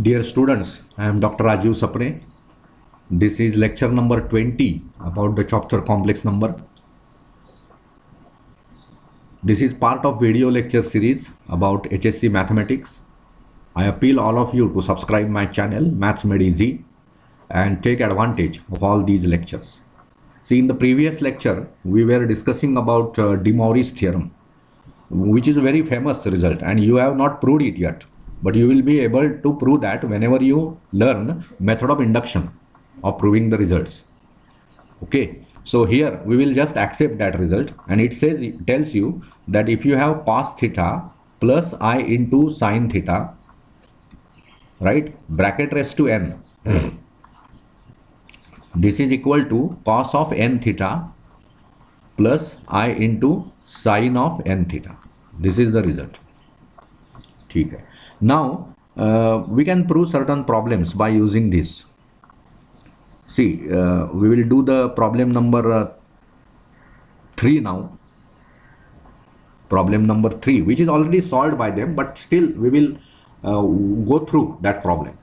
Dear students, I am Dr. Rajiv Sapne. This is lecture number 20 about the chapter complex number. This is part of video lecture series about HSC mathematics. I appeal all of you to subscribe my channel Maths Made Easy and take advantage of all these lectures. See, in the previous lecture we were discussing about De Moivre's theorem, which is a very famous result, and you have not proved it yet, but you will be able to prove that whenever you learn method of induction of proving the results. Okay, so here we will just accept that result, and it tells you that if you have cos theta plus I into sin theta, right, bracket raised to n, this is equal to cos of n theta plus I into sin of n theta. This is the result. Okay. Now we can prove certain problems by using this. See, we will do the problem number 3 now. Problem number 3, which is already solved by them, but still we will go through that problem.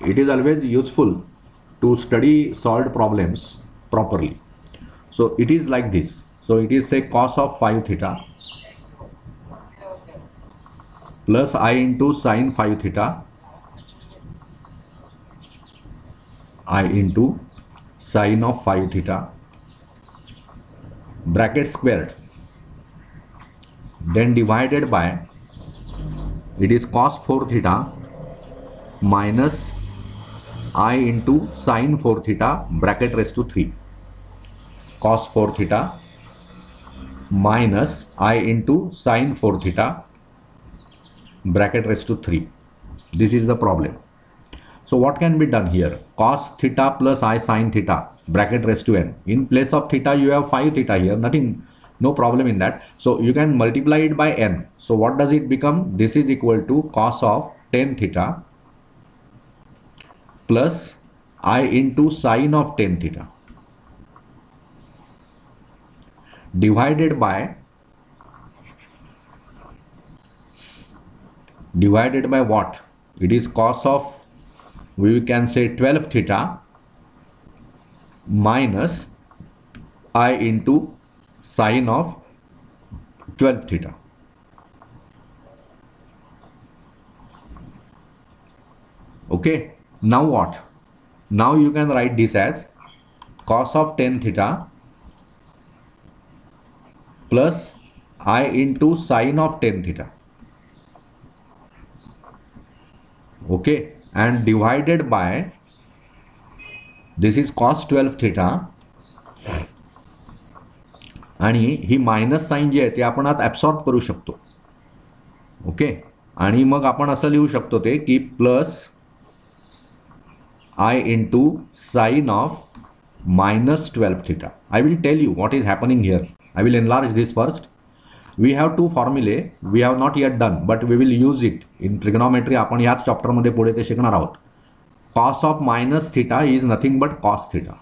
It is always useful to study solved problems properly. So it is like this. So it is say cos of 5 theta plus I into sin 5 theta I into sin of 5 theta bracket squared, then divided by, it is cos 4 theta minus I into sin 4 theta bracket raised to 3, cos 4 theta minus I into sin 4 theta bracket raised to 3. This is the problem. So what can be done here? Cos theta plus I sin theta bracket raised to n. In place of theta you have 5 theta here, nothing, no problem in that. So you can multiply it by n. So what does it become? This is equal to cos of 10 theta plus I into sin of 10 theta divided by what? It is cos of, we can say 12 theta minus I into sin of 12 theta. Okay, now what? Now you can write this as cos of 10 theta plus I into sin of 10 theta. Okay, and divided by, this is cos 12 theta, आणि ही minus sign जे आहे ते आपण आता absorb करू शकतो. Okay, आणि मग आपण असं लिहू शकतो ते की plus I into sin of minus 12 theta. I will tell you what is happening here. I will enlarge this first. We have two formulae we have not yet done, but we will use it in trigonometry. आपण याच chapter मध्ये पुढे ते शिकणार आहोत. Cos of minus theta is nothing but cos theta,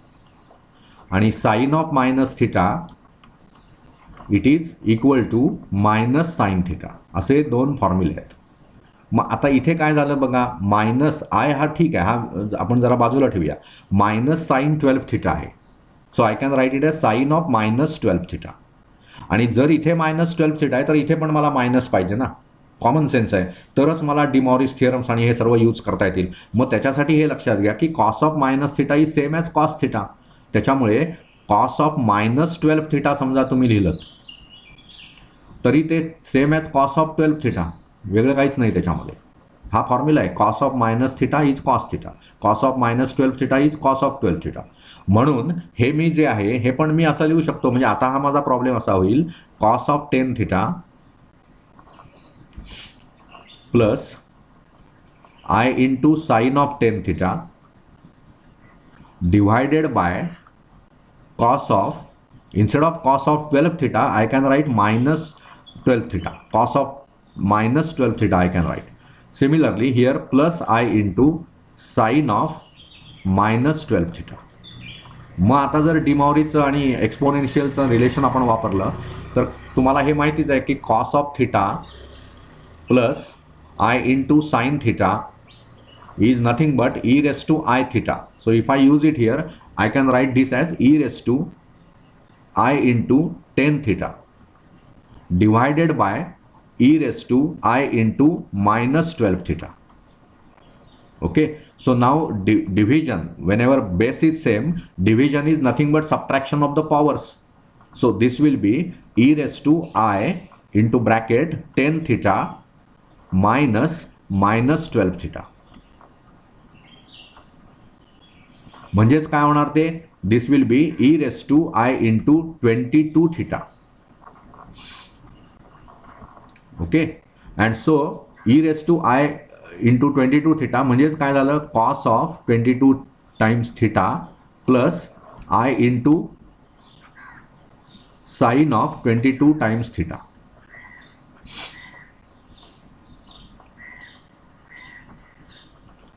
आणि sin of minus theta it is equal to minus sin theta. असे दोन फॉर्म्युले आहेत. मग आता इथे काय झालं बघा, मायनस आय हा ठीक आहे, हा आपण जरा बाजूला ठेवूया. मायनस साइन 12 थीटा आहे, so I can write it as sine of minus 12 theta. आणि जर इथे मायनस 12 थीटा आहे तर इथे पण मला मायनस पाहिजे ना, कॉमन सेन्स आहे, तरच मला डी मॉरिस थिअरम्स आणि हे सर्व यूज करता येतील. मग त्याच्यासाठी हे लक्षात घ्या की cos of minus theta is same as cos theta. त्याच्यामुळे कॉस ऑफ मायनस 12 थीटा समजा तुम्ही लिहिलं तरी ते same as cos of 12 theta, वेगळं काहीच नाही त्याच्यामध्ये. हा फॉर्म्युला आहे, cos of minus theta is cos theta, cos of minus 12 theta is cos of 12 theta. म्हणून हे मी जे आहे हे पण मी असं लिहू शकतो. म्हणजे आता हा माझा प्रॉब्लेम असा होईल, cos of 10 theta plus i into sine of 10 theta divided by cos of, instead of cos of 12 theta I can write minus 12 theta, cos of minus 12 theta I can write. Similarly here plus I into sin of minus 12 theta. मग आता जर D मॉरिसचं आणि एक्सपोनेन्शियलचं relation आपण वापरलं तर तुम्हाला हे माहितीच आहे की cos of theta plus I into sin theta is nothing but e raised to I theta. So if I use it here, I can write this as e raised to I into tan theta divided by e raised to I into minus 12 theta. Okay, so now division, whenever base is same, division is nothing but subtraction of the powers. So this will be e raised to I into bracket tan theta minus 12 theta. म्हणजेच काय होणार ते, this will be e raise to i into 22 theta. Okay, and so e raise to i into 22 theta म्हणजेच काय झालं, cos of 22 times theta plus i into sine of 22 times theta.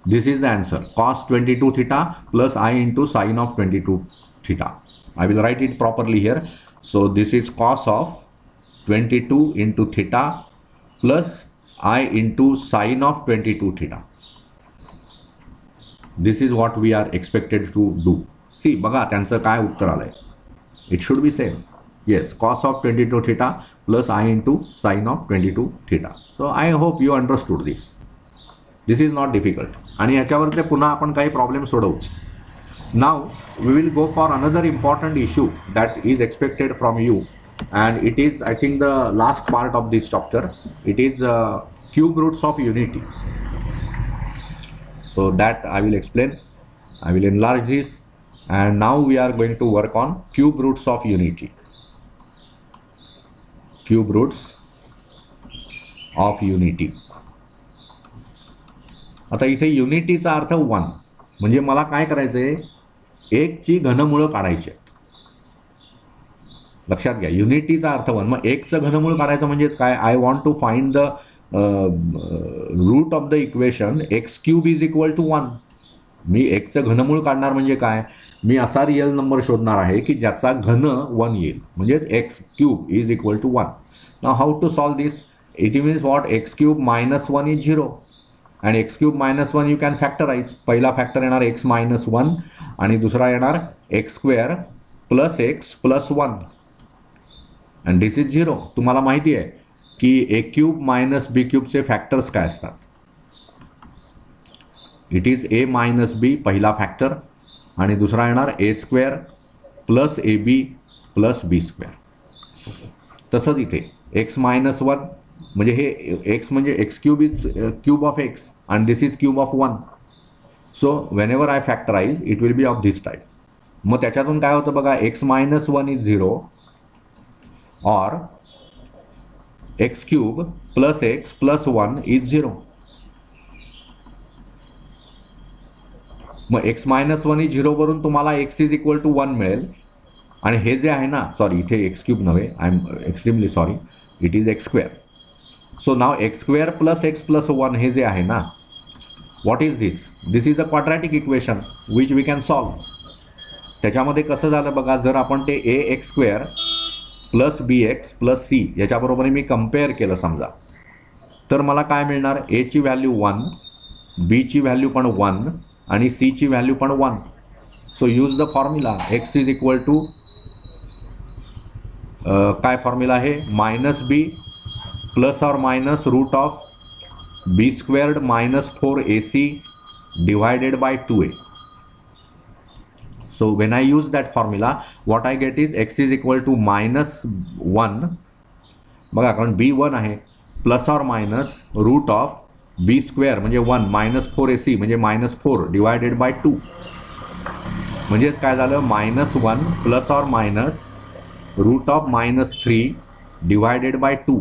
This is the answer, cos 22 theta plus I into sine of 22 theta. I will write it properly here. So this is cos of 22 into theta plus I into sine of 22 theta. This is what we are expected to do. See, बघा त्यांचं काय उत्तर आलंय. It should be same. Yes, cos of 22 theta plus I into sine of 22 theta. So I hope you understood this. This is not difficult. आणि याच्यावरचे पुन्हा आपण काही problem सोडवू. Now we will go for another important issue that is expected from you, and it is I think the last part of this chapter. It is cube roots of unity. So that I will explain. I will enlarge this, and now we are going to work on cube roots of unity. Cube roots of unity. आता इथे युनिटीचा अर्थ 1 म्हणजे मला काय करायचंय, 1 ची घनमूळ काढायची. लक्षात घ्या, युनिटीचा अर्थ 1. मग 1 चं घनमूळ काढायचं म्हणजेच काय, I want to find the root of the equation x cube is equal to 1. मी 1 चं घनमूळ काढणार म्हणजे काय, मी असा रिअल नंबर शोधणार आहे की ज्याचा घन 1 येईल, म्हणजेच x cube is equal to 1. Now how to solve this, it means what, x cube minus 1 is 0. आणि x cube minus 1 you can factorise. पहिला फॅक्टर येणार एक्स मायनस 1 आणि दुसरा येणार x square plus x plus 1 and this is 0. तुम्हाला माहिती आहे की ए क्यूब मायनस बी क्यूबचे फॅक्टर्स काय असतात. It is a minus b पहिला फॅक्टर आणि दुसरा येणार a square plus a b plus b square. तसंच इथे एक्स मायनस 1 म्हणजे हे एक्स म्हणजे x cube is cube of x and this is cube of 1. So whenever I factorise it will be of this type. मग त्याच्यातून काय होतं बघा, x minus 1 is 0 or x cube plus x plus 1 is 0. मग x minus 1 is 0 वरून तुम्हाला x is equal to 1 मिळेल. आणि हे जे आहे ना, सॉरी इथे एक्स क्यूब नव्हे, I am extremely sorry, it is x square. So now x square plus x plus 1 हे जे आहे ना, what is this, this is a quadratic equation which we can solve. त्याच्यामध्ये कसं झालं बघा, जर आपण ते a x square plus b x plus c याच्याबरोबर मी कम्पेअर केलं समजा, तर मला काय मिळणार, ए ची व्हॅल्यू 1, बी ची व्हॅल्यू पण 1 आणि सी ची व्हॅल्यू पण 1. So use the formula x is equal to काय फॉर्म्युला आहे, minus b plus or minus root of b squared minus 4ac divided by 2a. So when I use that formula, what I get is x is equal to minus 1 बघा, कारण b 1 आहे, plus or minus root of b square म्हणजे 1 minus 4ac म्हणजे minus 4 divided by 2. म्हणजेच काय झालं, minus 1 plus or minus root of minus 3 divided by 2.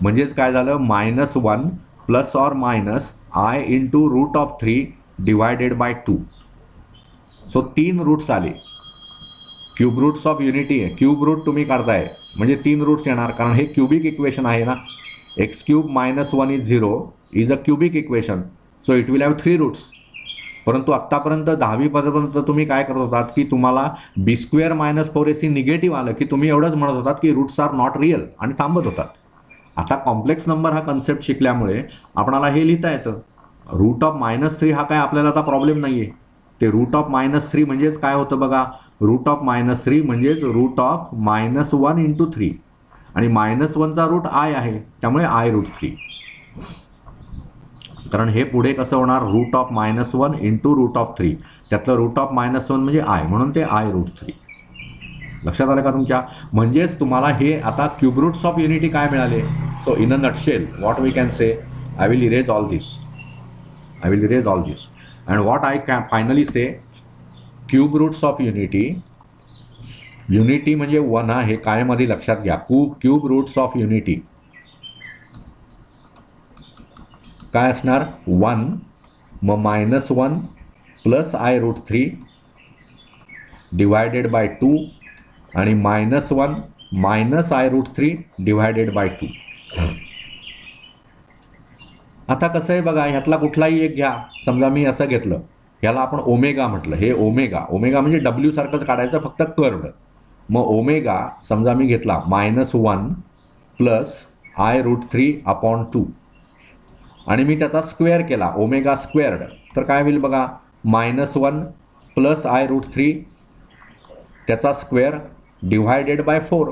म्हणजेच काय झालं, minus 1 plus or minus i into root of 3 divided by 2. So 3 roots आले. Cube roots of unity आहे, क्यूब रूट तुम्ही काढताय म्हणजे 3 रूट्स येणार, कारण हे क्यूबिक इक्वेशन आहे ना. X cube minus 1 is 0 is a cubic equation, so it will have 3 roots. परंतु आत्तापर्यंत 10वी पर्यंत तुम्ही काय करत होतात की तुम्हाला बी स्क्वेअर मायनस 4ac निगेटिव्ह आलं की तुम्ही एवढंच म्हणत होतात की रूट्स आर नॉट रिअल आणि थांबत होतात. आता कॉम्प्लेक्स नंबर हा कन्सेप्ट शिकल्यामुळे आपणाला हे लिहिता येतं रूट ऑफ -3 हा काय आपल्याला आता प्रॉब्लेम नाही आहे. ते रूट ऑफ -3 म्हणजेच काय होतं बघा, रूट ऑफ -3 म्हणजेच रूट ऑफ -1 इंटू 3 आणि -1चा रूट आय आहे, त्यामुळे I√3. कारण हे पुढे कसं होणार, root of -1 into root of 3, त्यातलं रूट ऑफ -1 म्हणजे आय, म्हणून ते I√3. लक्षात आलं का तुमच्या? म्हणजेच तुम्हाला हे आता क्यूब रूट्स ऑफ युनिटी काय मिळाले. So in a nutshell what we can say, I will erase all this, I will erase all this, and what I can finally say, cube roots of unity, unity म्हणजे 1 हे कायमध्ये लक्षात घ्या. Cube roots of unity काय असणार, 1 मग -1 plus I√3 divided by 2 आणि -1 minus I√3 divided by 2. आता कसं आहे बघा, ह्यातला कुठलाही एक घ्या. समजा मी असं घेतलं, ह्याला आपण ओमेगा म्हटलं. हे ओमेगा म्हणजे डब्ल्यू सारखंच काढायचं, फक्त कर्वड. मग ओमेगा समजा मी घेतला -1 प्लस I√3/2 आणि मी त्याचा स्क्वेअर केला, ओमेगा स्क्वेअर्ड, तर काय होईल बघा, -1 प्लस I√3 त्याचा स्क्वेअर डिव्हायडेड बाय 4,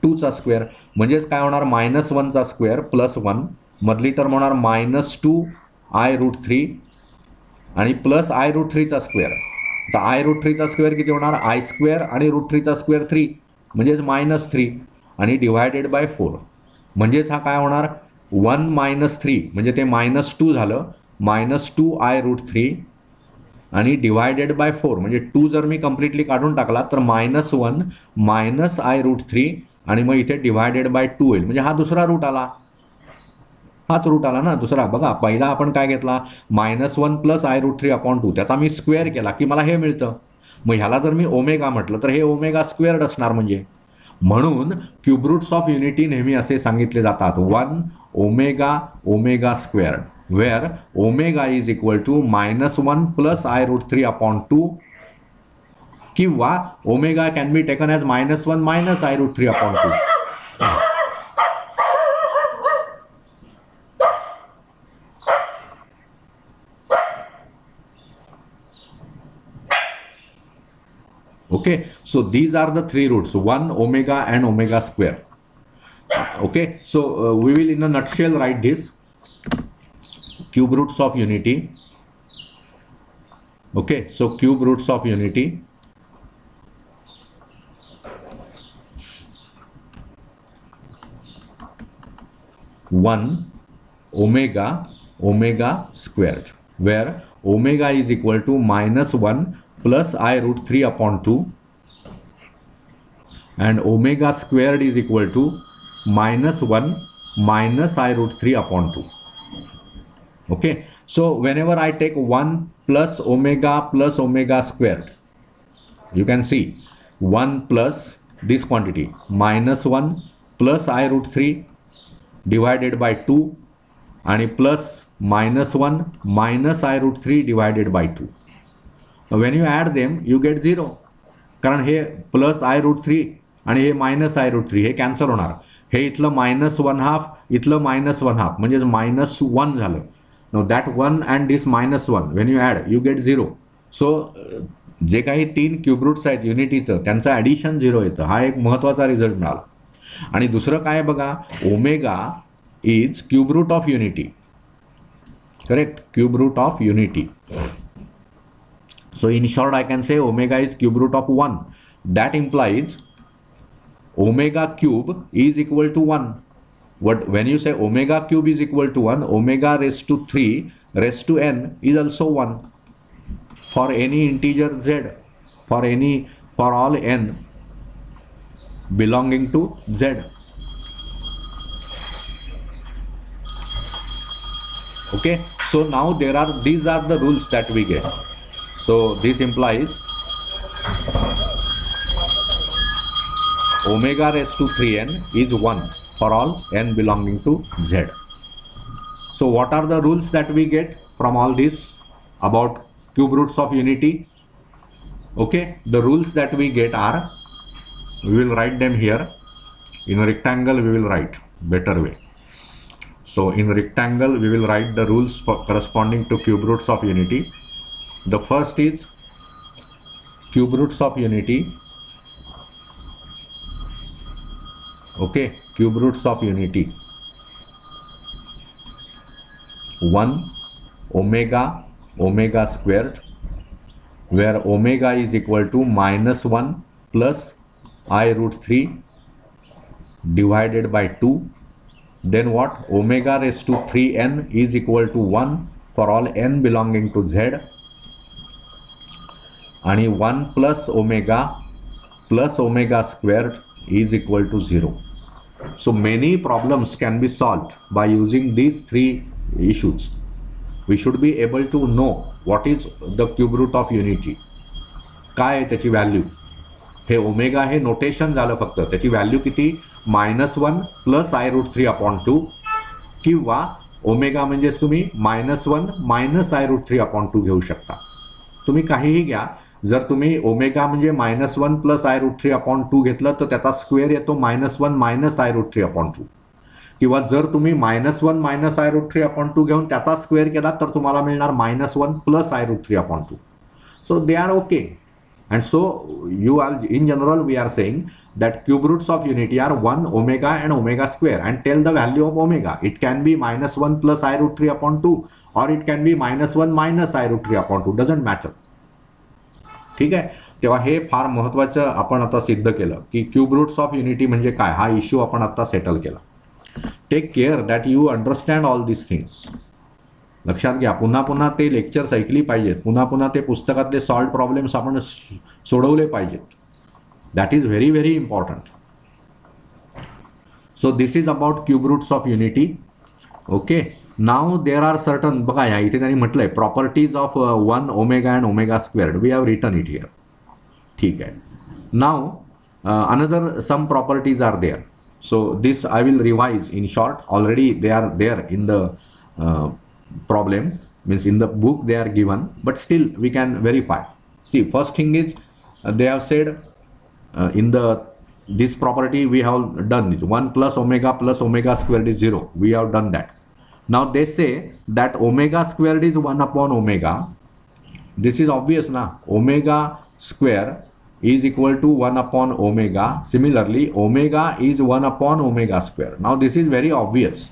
2चा स्क्वेअर. म्हणजेच काय होणार, -1चा स्क्वेअर प्लस 1, मधली टर्म होणार -2 I√3 आणि प्लस I√3चा स्क्वेअर. तर I√3चा स्क्वेअर किती होणार, I² आणि √3चा स्क्वेअर 3 म्हणजेच -3 आणि डिव्हायडेड बाय 4. म्हणजेच हा काय होणार, 1 - 3 म्हणजे ते -2 झालं, -2 I√3 आणि डिव्हायडेड बाय 4 म्हणजे 2 जर मी कम्प्लिटली काढून टाकला तर -1 मायनस I√3 आणि मग इथे डिव्हायडेड बाय 2 होईल. म्हणजे हा दुसरा रूट आला, हाच रूट आला ना दुसरा. बघा पहिला आपण काय घेतला, -1 प्लस I√3/2, त्याचा मी स्क्वेअर केला की मला हे मिळतं. मग ह्याला जर मी ओमेगा म्हटलं तर हे ओमेगा स्क्वेअर्ड असणार. म्हणून क्यूब रूट्स ऑफ युनिटी नेहमी असे सांगितले जातात, 1 omega squared, where omega is equal to -1 plus I√3/2 किंवा omega can be taken as -1 minus I√3/2. Okay, so these are the three roots, 1 omega and omega square. Okay, so we will in a nutshell write this cube roots of unity. Okay, so cube roots of unity, one omega squared, where omega is equal to -1 plus I√3/2 and omega squared is equal to -1 minus I√3/2. Okay, so whenever I take 1 plus omega squared, you can see 1 plus this quantity -1 plus I√3 divided by 2 and plus -1 minus I√3 divided by 2. When you add them you get 0, कारण हे plus I√3 आणि हे minus I√3 हे cancel होणार. हे इथलं -1/2 इथलं -1/2 म्हणजे -1 झालं. Know that 1 and this -1 when you add you get 0. So जे काही 3 क्यूब रूट्स आहेत युनिटीचं त्यांचं ॲडिशन 0 येतं. हा एक महत्त्वाचा रिझल्ट मिळाला. आणि दुसरं काय बघा, omega is cube root of unity, correct, cube root of unity. So in short I can say omega is cube root of 1. That implies omega cube is equal to 1. When you say omega cube is equal to 1, omega raised to 3 raised to n is also 1 for any integer z, for all n belonging to z. Okay, so now these are the rules that we get. So this implies omega raised to 3n is 1 for all n belonging to z. So what are the rules that we get from all this about cube roots of unity? Okay, the rules that we get are, we will write them here in a rectangle, we will write better way. So in rectangle, we will write the rules corresponding to cube roots of unity. The first is cube roots of unity. Okay, cube roots of unity. 1 omega omega squared, where omega is equal to -1 plus I root 3 divided by 2. Then what? Omega raised to 3n is equal to 1 for all n belonging to z, and 1 plus omega squared is equal to 0. So many problems can be solved by using these three issues. We should be able to know what is the cube root of unity. काय आहे त्याची value. हे omega हे notation झालं फक्त. त्याची value किती? -1 plus I root 3 upon 2, किंवा ओमेगा म्हणजेच तुम्ही -1 मायनस I रूट 3 अपॉन 2 घेऊ शकता. तुम्ही काहीही घ्या. जर तुम्ही ओमेगा म्हणजे -1 प्लस I रूट 3 अपॉन 2 घेतलं तर त्याचा स्क्वेअर येतो -1 मायनस I रूट 3 अपॉन 2. किंवा जर तुम्ही -1 मायनस I रूट 3 अपॉन 2 घेऊन त्याचा स्क्वेअर केला तर तुम्हाला मिळणार -1 plus I root 3 upon 2. So they are okay. And so you are, in general, we are saying that cube roots of unity are 1 omega and omega square, and tell the value of omega. It can be -1 plus I root 3 upon 2, or it can be -1 minus I root 3 upon 2. Doesn't matter. ठीक आहे. तेव्हा हे फार महत्वाचं आपण आता सिद्ध केलं की क्यूब रूट्स ऑफ युनिटी म्हणजे काय, हा इश्यू आपण आता सेटल केला. Take care that you understand all this things. लक्षात घ्या. पुन्हा पुन्हा ते लेक्चर्स ऐकली पाहिजेत. पुन्हा पुन्हा ते पुस्तकातले सॉल्व्ड प्रॉब्लेम्स आपण सोडवले पाहिजेत. That is very very important. So this is about cube roots of unity. Okay. Now there are certain, बघा या इथे त्यांनी म्हटलंय properties of 1 omega and omega squared. We have written it here. ठीक आहे. Now another some properties are there. So this I will revise in short. Already they are there in the problem, means in the book they are given, but still we can verify. See, first thing is they have said in this property we have done it. 1 plus omega squared is 0. We have done that. Now they say that omega squared is 1 upon omega. This is obvious na. Omega square is equal to 1 upon omega. Similarly, omega is 1 upon omega square. Now this is very obvious.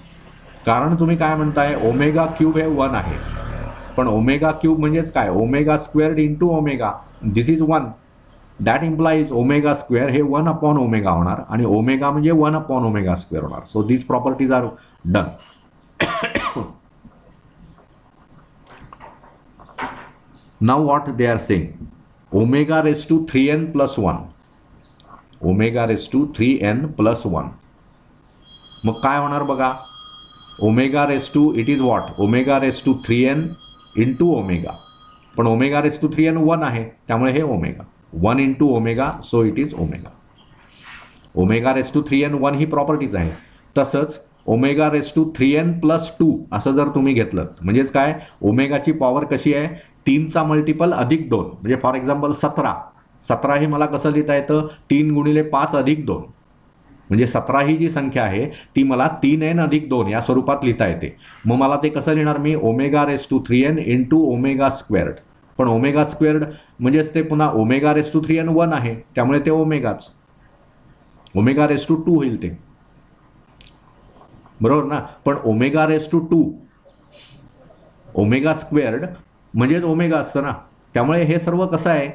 कारण तुम्ही काय म्हणताय, omega cube हे 1 आहे, पण omega cube म्हणजेच काय, omega squared into omega. This is 1. That implies omega square हे 1 अपॉन ओमेगा होणार, आणि ओमेगा म्हणजे 1 अपॉन ओमेगा स्क्वेअर होणार. So these properties are done. Now what they are saying, omega raise to 3n plus 1. Omega raise to 3n plus 1. मग काय होणार बघा. Omega raise to it is what, omega raise to 3n into omega, पण omega raise to 3n 1 आहे, त्यामुळे हे omega 1 into omega, so it is omega. Omega raise to 3n 1 ही properties आहे. तसंच omega raise to 3n plus 2 असं जर तुम्ही घेतलं, म्हणजेच काय, ओमेगाची पॉवर कशी आहे, 3चा मल्टिपल अधिक 2, म्हणजे फॉर एक्झाम्पल 17 हे मला कसं लिहिता येतं, 3 गुणिले 5 अधिक 2, म्हणजे 17 ही जी संख्या आहे ती मला 3n अधिक 2 या स्वरूपात लिहिता येते. मग मला ते कसं लिहिणार मी, omega raise to 3n into omega squared. पण ओमेगा स्क्वेअर्ड म्हणजेच ते पुन्हा ओमेगा रेस टू 3n 1 आहे, त्यामुळे ते ओमेगाच. ओमेगा रेस टू 2 होईल ते, बरोबर ना. पण omega raise to 2 omega squared म्हणजेच ओमेगा असतं ना. त्यामुळे हे सर्व कसं आहे,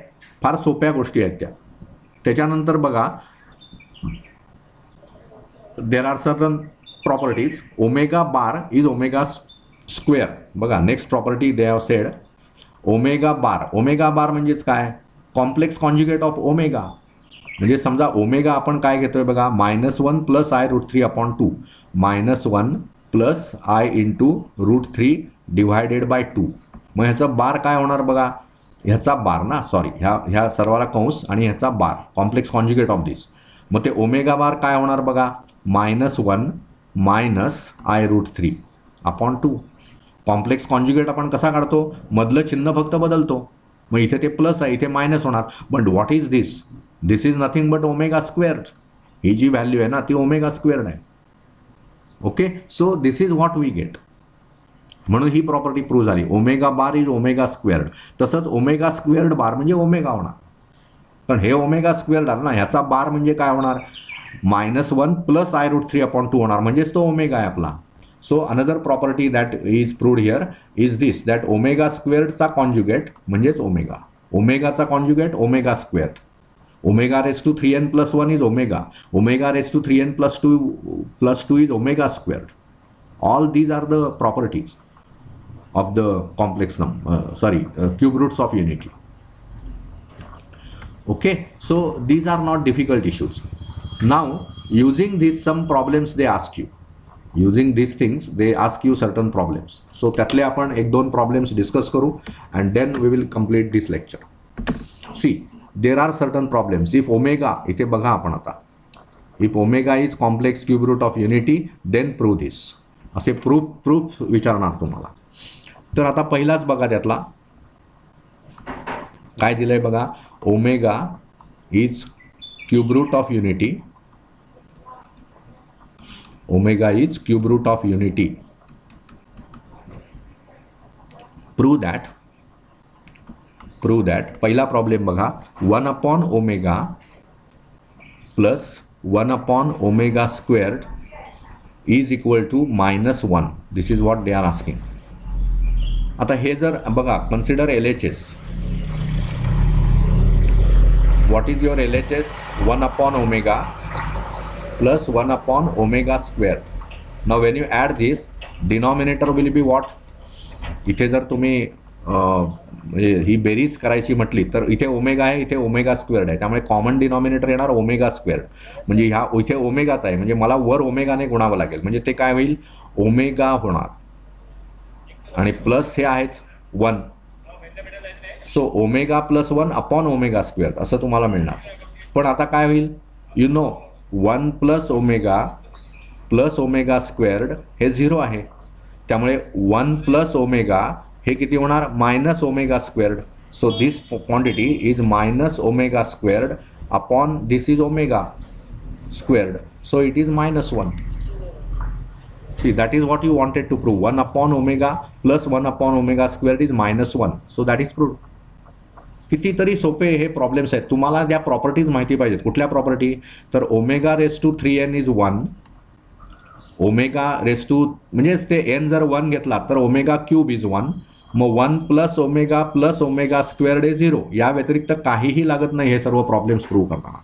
फार सोप्या गोष्टी आहेत त्या. त्याच्यानंतर बघा, there are certain properties. Omega bar is omega square. बघा, next property they have sed omega bar. Omega बार म्हणजेच काय, कॉम्प्लेक्स कॉन्जुगेट ऑफ ओमेगा. म्हणजे समजा ओमेगा आपण काय घेतोय बघा, -1 plus I root 3 upon 2, -1 plus I into root 3 divided by 2. मग ह्याचा बार काय होणार बघा, ह्याचा बार ना, सॉरी, ह्या सर्वाला कंस आणि ह्याचा bar, complex conjugate of this. मग ते ओमेगा बार काय होणार बघा, -1 minus I root 3 upon 2. Complex conjugate आपण कसा काढतो, मधलं चिन्ह फक्त बदलतो. मग इथे ते प्लस आहे, इथे मायनस होणार. But what is this, this is nothing but omega squared. ही जी व्हॅल्यू आहे ना ती ओमेगा स्क्वेअर्ड आहे. Okay, so this is what we get. म्हणून ही प्रॉपर्टी प्रूव्ह झाली. Omega bar is omega squared. तसंच ओमेगा स्क्वेअर्ड बार म्हणजे ओमेगा होणार. पण हे ओमेगा स्क्वेअर्ड आहे ना, ह्याचा बार म्हणजे काय होणार, -1 प्लस I√3/2 होणार, म्हणजेच तो ओमेगा आहे आपला. So another property that is proved here is this, that omega स्क्वेअर्डचा कॉन्ज्युगेट म्हणजेच ओमेगा. ओमेगाचा conjugate omega squared. Omega raise to 3n+1 is omega. Omega raise to 3n+2 is omega squared. All these are the properties of the complex number, cube roots of unity. Okay, so these are not difficult issues. Now, using this, some problems they ask you. Using these things, they ask you certain problems. So, त्यातले आपण 1-2 problems discuss करू, and then we will complete this lecture. See, there are certain problems. If omega, इथे बघा आपण आता. If omega is complex cube root of unity, then prove this. असे proof विचारणार तुम्हाला. तर आता पहिलाच बघा, त्यातला काय दिलंय बघा, omega is cube root of unity. Omega is cube root of unity. Prove that. पहिला प्रॉब्लेम बघा, 1/ω plus 1/ω squared is equal to -1. This is what they are asking. आता हे जर बघा, consider LHS. What is your LHS? 1/ω plus 1/ω squared. Now when you add this, denominator will be what? इथे जर तुम्ही ही बेरीज करायची म्हटली तर इथे ओमेगा आहे, इथे ओमेगा स्क्वेअर्ड आहे, त्यामुळे कॉमन डिनॉमिनेटर येणार ओमेगा स्क्वेअर्ड. म्हणजे ह्या इथे ओमेगाच आहे, म्हणजे मला वर ओमेगाने गुणावं लागेल, म्हणजे ते काय होईल, ओमेगा होणार. आणि प्लस हे आहेच 1. सो ओमेगा प्लस 1/ω स्क्वेअर्ड असं तुम्हाला मिळणार. पण आता काय होईल, you know 1 + omega plus omega squared हे 0 आहे, त्यामुळे 1 + ओमेगा हे किती होणार, -ω squared. So this quantity is -ω squared upon this is omega squared. So it is -1. See, that is what you wanted to prove. 1/ω plus 1/ω squared is -1. So that is proved. कितीतरी सोपे हे problems आहेत. तुम्हाला त्या properties माहिती पाहिजेत. कुठल्या property, तर omega raise to 3n is 1. Omega raise to म्हणजेच ते n जर 1 घेतला तर ओमेगा क्यूब इज 1. मग 1 + ओमेगा स्क्वेअर्ड इज 0. या व्यतिरिक्त काहीही लागत नाही हे सर्व प्रॉब्लेम्स प्रूव्ह करताना.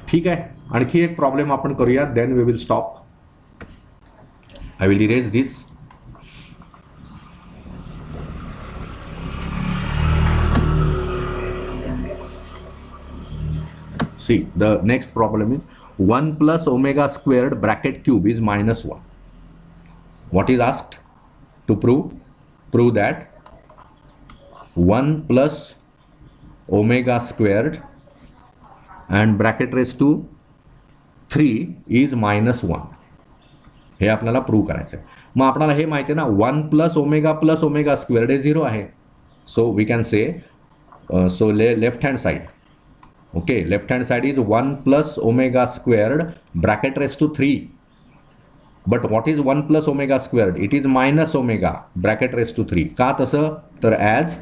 ठीक आहे, आणखी एक प्रॉब्लेम आपण करूया, then we will stop. I will erase this. See, the next problem is 1 + omega squared bracket cube is -1. What is asked to prove? Prove that 1 + omega squared and bracket raised to 3 is -1. हे आपल्याला prove करायचं आहे. मग आपल्याला हे माहिती आहे ना, 1 + ओमेगा स्क्वेअर्ड हे 0 आहे. So we can say, so left hand side, okay, left hand side is 1 + omega squared bracket raise to 3. But what is 1 + omega squared? It is -ω bracket raise to 3. का तसं? तर ॲज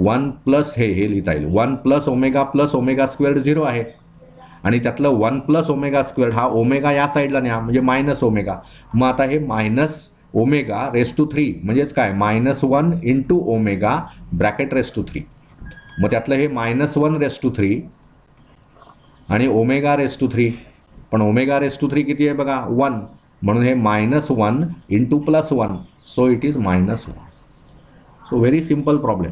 1 + हे लिहिता येईल, 1 + omega + omega squared 0 आहे, आणि त्यातलं 1 + omega squared हा ओमेगा या साईडला न्या, म्हणजे -ω. मग आता हे -ω रेस टू 3 म्हणजेच काय, -1 × ओमेगा ब्रॅकेट रेस टू 3. मग त्यातलं हे -1 रेस टू 3 आणि ओमेगा रेस टू 3. पण ओमेगा रेस टू 3 किती आहे बघा, 1. म्हणून हे -1 × +1. So it is -1. So very simple problem.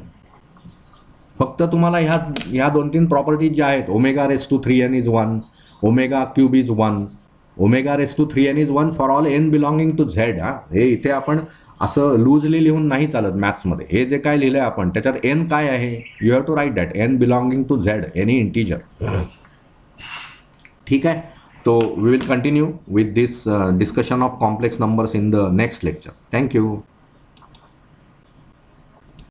फक्त तुम्हाला ह्या 2-3 प्रॉपर्टीज ज्या आहेत, omega raise to 3n is 1, omega cube is 1, omega raise to 3n is 1 for all n belonging to z. हे इथे आपण असं लूजली लिहून नाही चालत मॅथ्समध्ये. हे जे काय लिहिलंय आपण त्याच्यात n काय आहे, you have to write that, n belonging to z, any integer. ठीक आहे, तो we will continue with this discussion of complex numbers in the next lecture. Thank you.